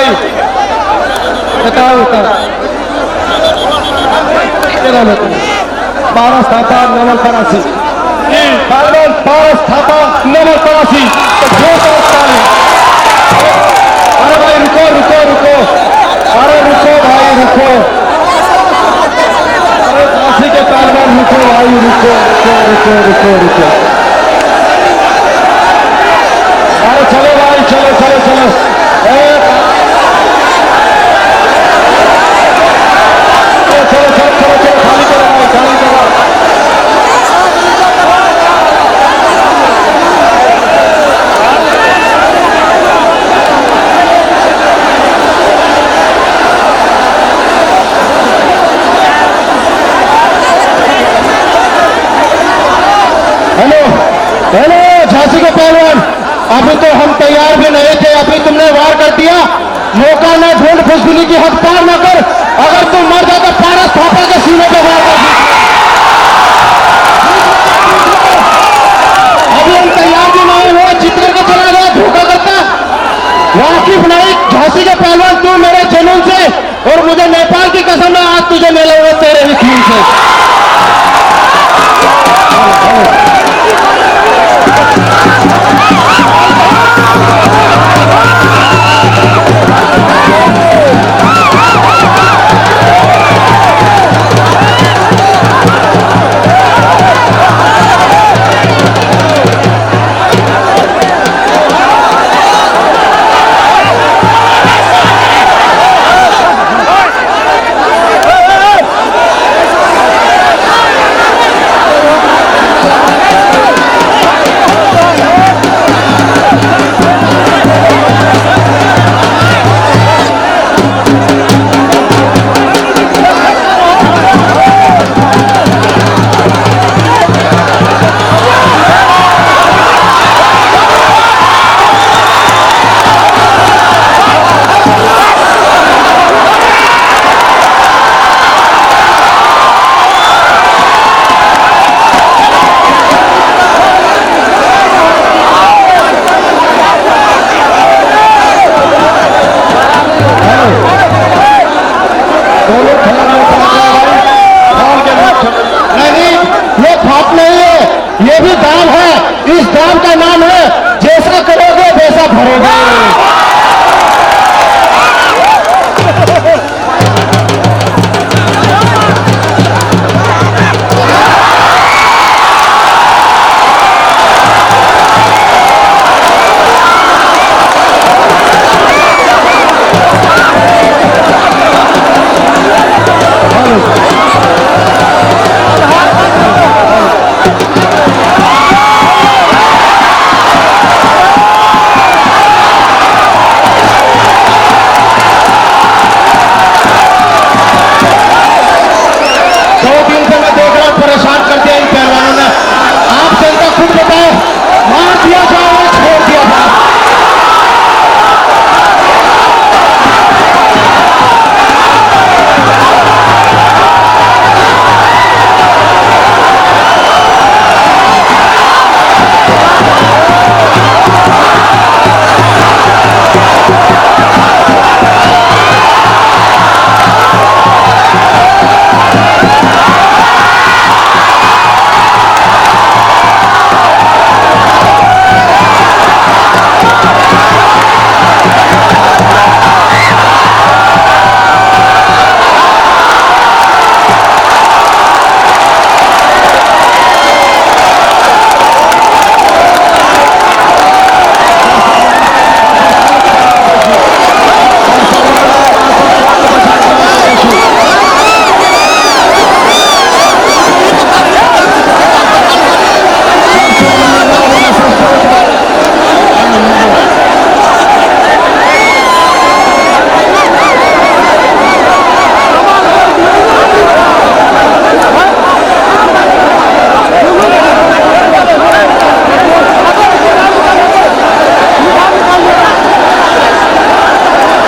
भाई बताओ बताओ 12 स्थापा नंबर 82 पहलवान 5 स्थापा नंबर 82। अरे भाई रुको रुको रुको, अरे रुको भाई रुको, अरे झांसी के पहलवान रुको भाई रुको रुको रुको रुको रुको, अरे चलो भाई चलो चलो चलो, चलो चलो चलो चलो खाली करो भाई खाली करो। हेलो हेलो झांसी के पहलवान, अभी तो हम तैयार भी नहीं थे, अभी तुमने वार कर दिया। मौका न ढूंढ फुसफुली की हद पार न कर, अगर तुम मर जाता 12 स्थापा के सीने पे वार कर। अभी हम तैयार भी नहीं हुए, जीत करके चला गया, धोखा करता। वाकिफ नहीं झांसी के पहलवान, तू मेरे जुनून से और मुझे नेपाल की कसम है आज तुझे मेले में